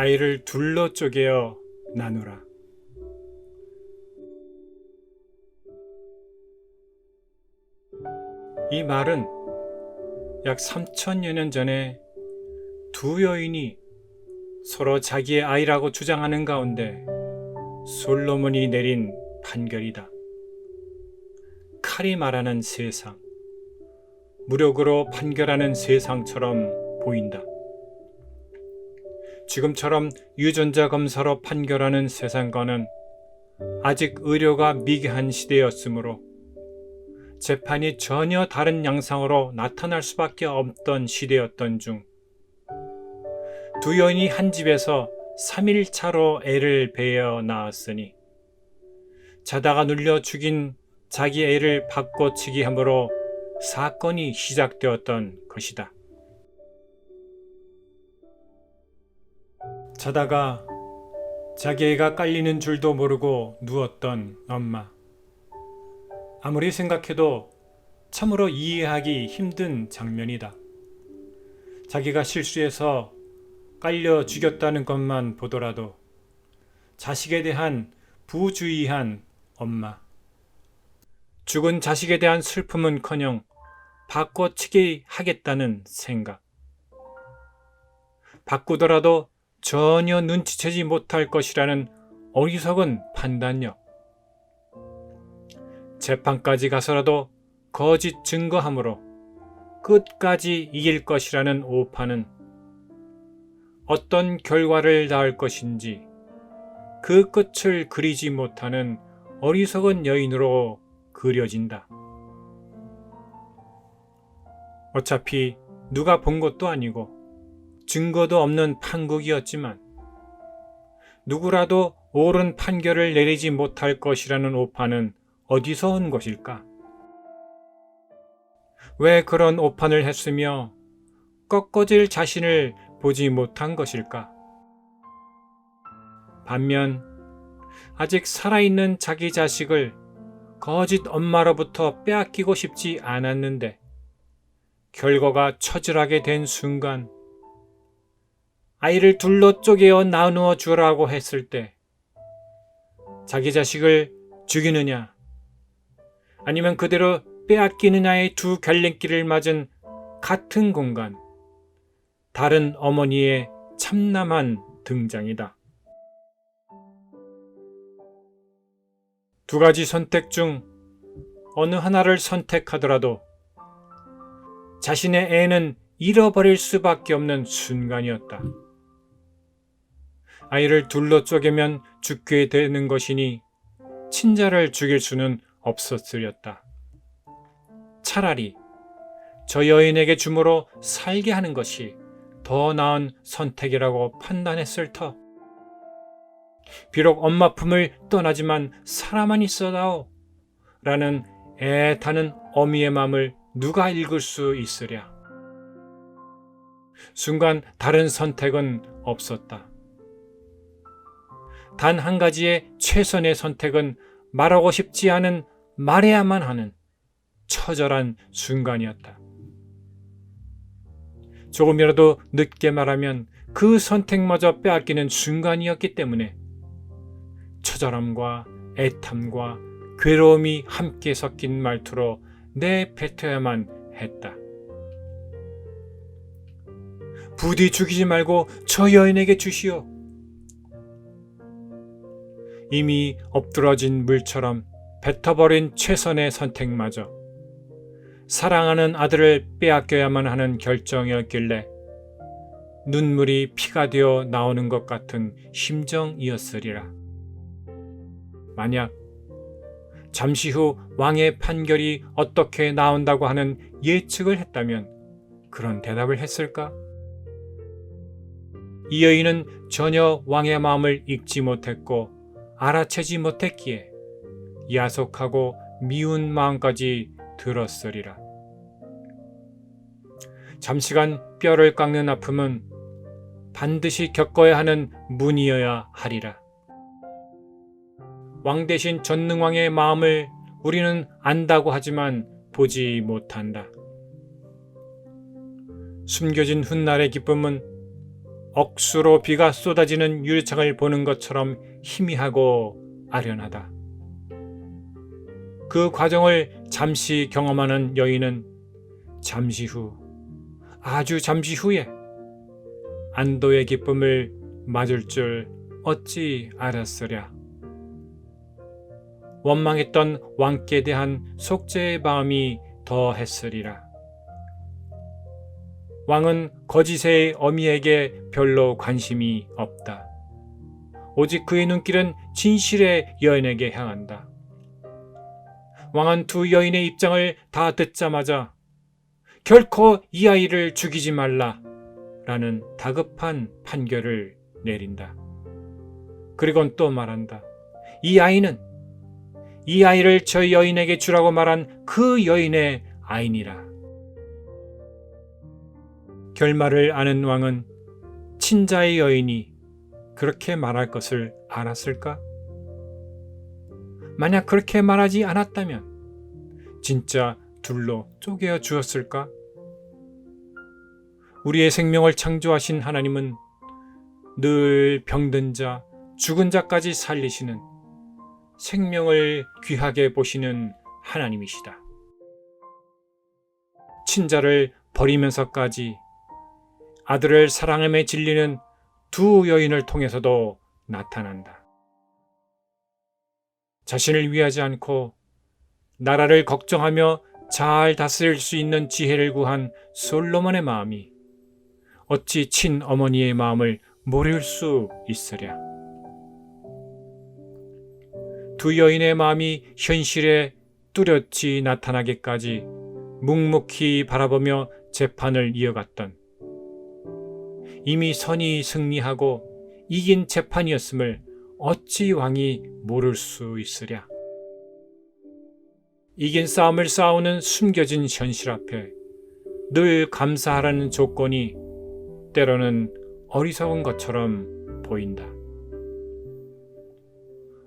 아이를 둘로 쪼개어 나누라. 이 말은 약 3000여 년 전에 두 여인이 서로 자기의 아이라고 주장하는 가운데 솔로몬이 내린 판결이다. 칼이 말하는 세상, 무력으로 판결하는 세상처럼 보인다. 지금처럼 유전자 검사로 판결하는 세상과는 아직 의료가 미개한 시대였으므로 재판이 전혀 다른 양상으로 나타날 수밖에 없던 시대였던 중, 두 여인이 한 집에서 3일차로 애를 베어 낳았으니 자다가 눌려 죽인 자기 애를 바꿔치기 함으로 사건이 시작되었던 것이다. 자다가 자기 애가 깔리는 줄도 모르고 누웠던 엄마. 아무리 생각해도 참으로 이해하기 힘든 장면이다. 자기가 실수해서 깔려 죽였다는 것만 보더라도 자식에 대한 부주의한 엄마. 죽은 자식에 대한 슬픔은커녕 바꿔치기 하겠다는 생각. 바꾸더라도 전혀 눈치채지 못할 것이라는 어리석은 판단력. 재판까지 가서라도 거짓 증거함으로 끝까지 이길 것이라는 오판은 어떤 결과를 낳을 것인지 그 끝을 그리지 못하는 어리석은 여인으로 그려진다. 어차피 누가 본 것도 아니고 증거도 없는 판국이었지만 누구라도 옳은 판결을 내리지 못할 것이라는 오판은 어디서 온 것일까? 왜 그런 오판을 했으며 꺾어질 자신을 보지 못한 것일까? 반면 아직 살아있는 자기 자식을 거짓 엄마로부터 빼앗기고 싶지 않았는데 결과가 처절하게 된 순간 아이를 둘로 쪼개어 나누어 주라고 했을 때 자기 자식을 죽이느냐 아니면 그대로 빼앗기느냐의 두 갈림길을 맞은 같은 공간, 다른 어머니의 참남한 등장이다. 두 가지 선택 중 어느 하나를 선택하더라도 자신의 애는 잃어버릴 수밖에 없는 순간이었다. 아이를 둘로 쪼개면 죽게 되는 것이니 친자를 죽일 수는 없었으렸다. 차라리 저 여인에게 주므로 살게 하는 것이 더 나은 선택이라고 판단했을 터. 비록 엄마 품을 떠나지만 살아만 있어다오 라는 애타는 어미의 마음을 누가 읽을 수 있으랴. 순간 다른 선택은 없었다. 단 한 가지의 최선의 선택은 말하고 싶지 않은 말해야만 하는 처절한 순간이었다. 조금이라도 늦게 말하면 그 선택마저 빼앗기는 순간이었기 때문에 처절함과 애탐과 괴로움이 함께 섞인 말투로 내뱉어야만 했다. 부디 죽이지 말고 저 여인에게 주시오. 이미 엎드러진 물처럼 뱉어버린 최선의 선택마저 사랑하는 아들을 빼앗겨야만 하는 결정이었길래 눈물이 피가 되어 나오는 것 같은 심정이었으리라. 만약 잠시 후 왕의 판결이 어떻게 나온다고 하는 예측을 했다면 그런 대답을 했을까? 이 여인은 전혀 왕의 마음을 읽지 못했고 알아채지 못했기에 야속하고 미운 마음까지 들었으리라. 잠시간 뼈를 깎는 아픔은 반드시 겪어야 하는 문이어야 하리라. 왕 대신 전능왕의 마음을 우리는 안다고 하지만 보지 못한다. 숨겨진 훗날의 기쁨은 억수로 비가 쏟아지는 유리창을 보는 것처럼 희미하고 아련하다. 그 과정을 잠시 경험하는 여인은 잠시 후, 아주 잠시 후에 안도의 기쁨을 맞을 줄 어찌 알았으랴. 원망했던 왕께 대한 속죄의 마음이 더했으리라. 왕은 거짓의 어미에게 별로 관심이 없다. 오직 그의 눈길은 진실의 여인에게 향한다. 왕은 두 여인의 입장을 다 듣자마자 결코 이 아이를 죽이지 말라 라는 다급한 판결을 내린다. 그리고는 또 말한다. 이 아이를 저 여인에게 주라고 말한 그 여인의 아이니라. 결말을 아는 왕은 친자의 여인이 그렇게 말할 것을 알았을까? 만약 그렇게 말하지 않았다면 진짜 둘로 쪼개어 주었을까? 우리의 생명을 창조하신 하나님은 늘 병든 자, 죽은 자까지 살리시는 생명을 귀하게 보시는 하나님이시다. 친자를 버리면서까지 아들을 사랑함에 질리는 두 여인을 통해서도 나타난다. 자신을 위하지 않고 나라를 걱정하며 잘 다스릴 수 있는 지혜를 구한 솔로몬의 마음이 어찌 친어머니의 마음을 모를 수 있으랴. 두 여인의 마음이 현실에 뚜렷이 나타나기까지 묵묵히 바라보며 재판을 이어갔던, 이미 선이 승리하고 이긴 재판이었음을 어찌 왕이 모를 수 있으랴. 이긴 싸움을 싸우는 숨겨진 현실 앞에 늘 감사하라는 조건이 때로는 어리석은 것처럼 보인다.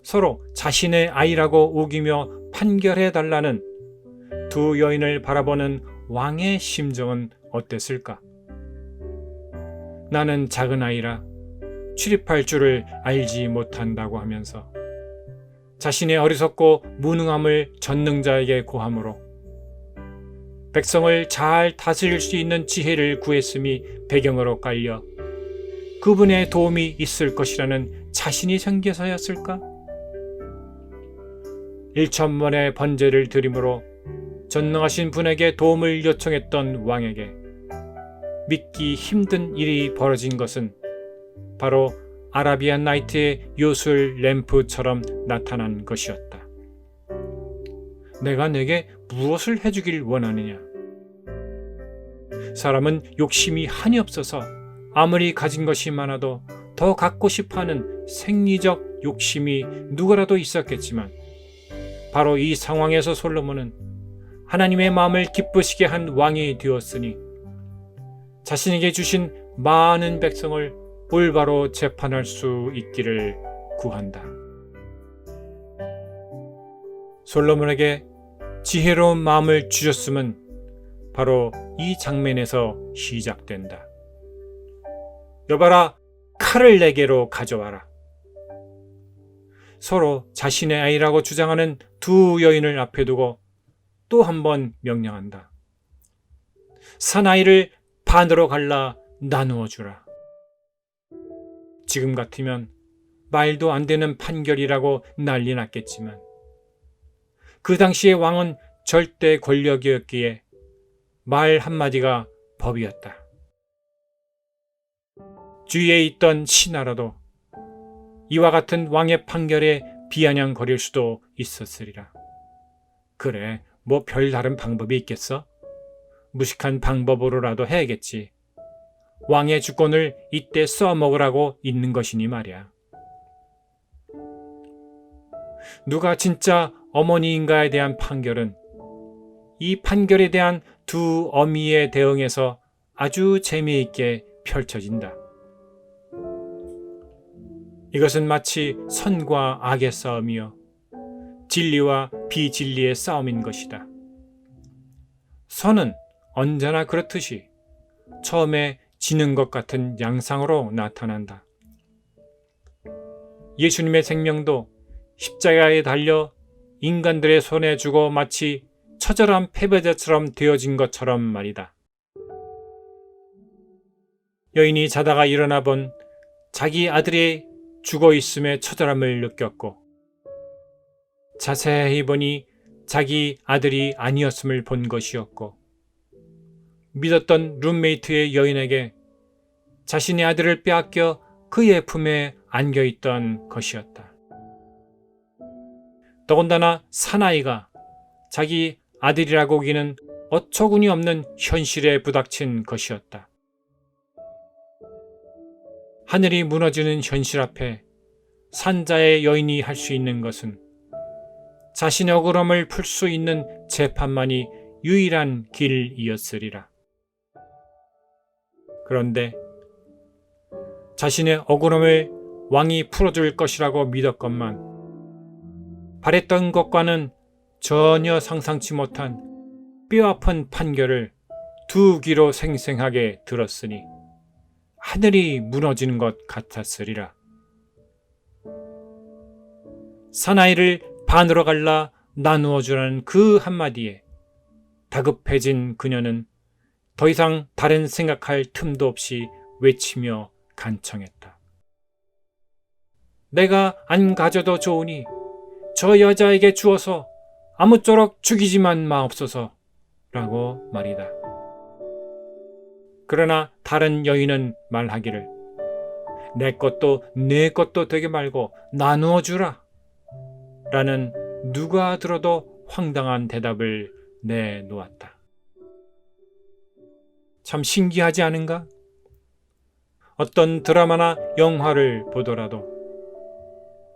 서로 자신의 아이라고 우기며 판결해달라는 두 여인을 바라보는 왕의 심정은 어땠을까? 나는 작은 아이라 출입할 줄을 알지 못한다고 하면서 자신의 어리석고 무능함을 전능자에게 고함으로 백성을 잘 다스릴 수 있는 지혜를 구했음이 배경으로 깔려 그분의 도움이 있을 것이라는 자신이 생겨서였을까? 일천번의 번제를 드림으로 전능하신 분에게 도움을 요청했던 왕에게 믿기 힘든 일이 벌어진 것은 바로 아라비안 나이트의 요술 램프처럼 나타난 것이었다. 내가 내게 무엇을 해주길 원하느냐? 사람은 욕심이 한이 없어서 아무리 가진 것이 많아도 더 갖고 싶어하는 생리적 욕심이 누구라도 있었겠지만 바로 이 상황에서 솔로몬은 하나님의 마음을 기쁘시게 한 왕이 되었으니 자신에게 주신 많은 백성을 올바로 재판할 수 있기를 구한다. 솔로몬에게 지혜로운 마음을 주셨음은 바로 이 장면에서 시작된다. 여봐라, 칼을 내게로 가져와라. 서로 자신의 아이라고 주장하는 두 여인을 앞에 두고 또 한 번 명령한다. 사나이를 반으로 갈라 나누어 주라. 지금 같으면 말도 안 되는 판결이라고 난리 났겠지만 그 당시의 왕은 절대 권력이었기에 말 한마디가 법이었다. 주위에 있던 신하라도 이와 같은 왕의 판결에 비아냥거릴 수도 있었으리라. 그래, 뭐 별다른 방법이 있겠어? 무식한 방법으로라도 해야겠지. 왕의 주권을 이때 써먹으라고 있는 것이니 말이야. 누가 진짜 어머니인가에 대한 판결은 이 판결에 대한 두 어미의 대응에서 아주 재미있게 펼쳐진다. 이것은 마치 선과 악의 싸움이요 진리와 비진리의 싸움인 것이다. 선은 언제나 그렇듯이 처음에 지는 것 같은 양상으로 나타난다. 예수님의 생명도 십자가에 달려 인간들의 손에 주고 마치 처절한 패배자처럼 되어진 것처럼 말이다. 여인이 자다가 일어나 본 자기 아들이 죽어 있음의 처절함을 느꼈고 자세히 보니 자기 아들이 아니었음을 본 것이었고 믿었던 룸메이트의 여인에게 자신의 아들을 빼앗겨 그의 품에 안겨있던 것이었다. 더군다나 사나이가 자기 아들이라고 기는 어처구니 없는 현실에 부닥친 것이었다. 하늘이 무너지는 현실 앞에 산자의 여인이 할 수 있는 것은 자신의 억울함을 풀 수 있는 재판만이 유일한 길이었으리라. 그런데 자신의 억울함을 왕이 풀어줄 것이라고 믿었건만 바랬던 것과는 전혀 상상치 못한 뼈아픈 판결을 두 귀로 생생하게 들었으니 하늘이 무너지는 것 같았으리라. 사나이를 반으로 갈라 나누어 주라는 그 한마디에 다급해진 그녀는 더 이상 다른 생각할 틈도 없이 외치며 간청했다. 내가 안 가져도 좋으니 저 여자에게 주어서 아무쪼록 죽이지만 마옵소서 라고 말이다. 그러나 다른 여인은 말하기를 내 것도 네 것도 되게 말고 나누어 주라 라는 누가 들어도 황당한 대답을 내놓았다. 참 신기하지 않은가? 어떤 드라마나 영화를 보더라도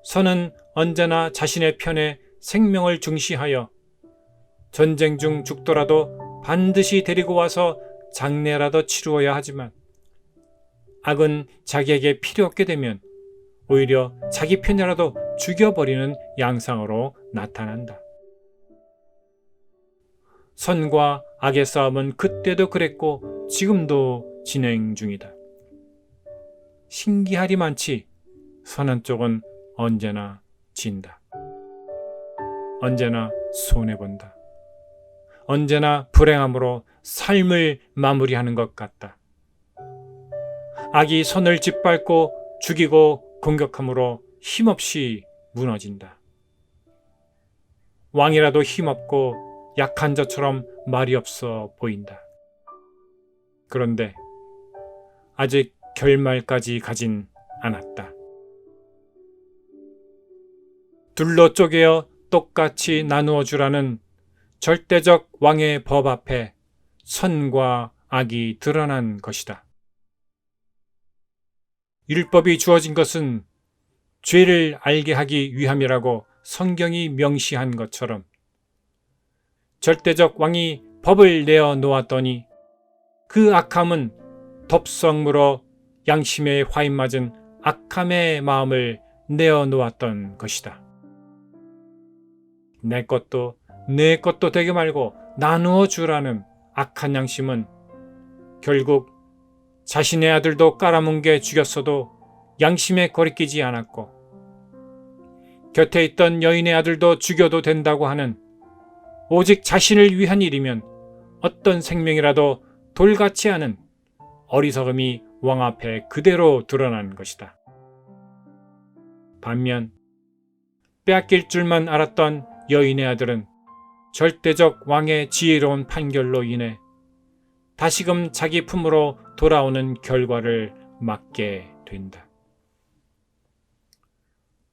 선은 언제나 자신의 편에 생명을 중시하여 전쟁 중 죽더라도 반드시 데리고 와서 장례라도 치루어야 하지만 악은 자기에게 필요 없게 되면 오히려 자기 편이라도 죽여버리는 양상으로 나타난다. 선과 악의 싸움은 그때도 그랬고 지금도 진행 중이다. 신기하리만치 선한 쪽은 언제나 진다. 언제나 손해본다. 언제나 불행함으로 삶을 마무리하는 것 같다. 악이 선을 짓밟고 죽이고 공격함으로 힘없이 무너진다. 왕이라도 힘없고 약한 자처럼 말이 없어 보인다. 그런데 아직 결말까지 가진 않았다. 둘로 쪼개어 똑같이 나누어 주라는 절대적 왕의 법 앞에 선과 악이 드러난 것이다. 율법이 주어진 것은 죄를 알게 하기 위함이라고 성경이 명시한 것처럼 절대적 왕이 법을 내어 놓았더니 그 악함은 덥석 양심에 화인맞은 악함의 마음을 내어 놓았던 것이다. 내 것도 내 것도 되게 말고 나누어 주라는 악한 양심은 결국 자신의 아들도 깔아뭉개 죽였어도 양심에 거리끼지 않았고 곁에 있던 여인의 아들도 죽여도 된다고 하는 오직 자신을 위한 일이면 어떤 생명이라도 돌같지 않은 어리석음이 왕 앞에 그대로 드러난 것이다. 반면 빼앗길 줄만 알았던 여인의 아들은 절대적 왕의 지혜로운 판결로 인해 다시금 자기 품으로 돌아오는 결과를 맞게 된다.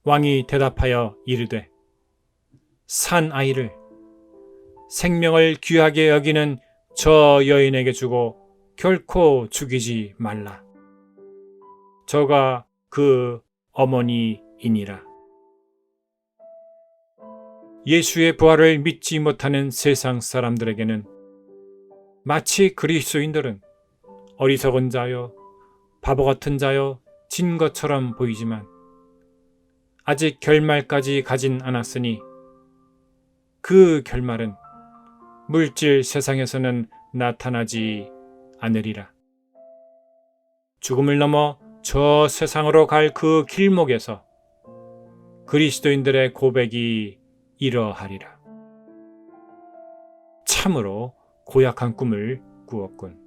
왕이 대답하여 이르되 산 아이를 생명을 귀하게 여기는 저 여인에게 주고 결코 죽이지 말라. 저가 그 어머니이니라. 예수의 부활을 믿지 못하는 세상 사람들에게는 마치 그리스도인들은 어리석은 자요, 바보 같은 자요, 진 것처럼 보이지만 아직 결말까지 가진 않았으니 그 결말은 물질 세상에서는 나타나지 않으리라. 죽음을 넘어 저 세상으로 갈 그 길목에서 그리스도인들의 고백이 이러하리라. 참으로 고약한 꿈을 꾸었군.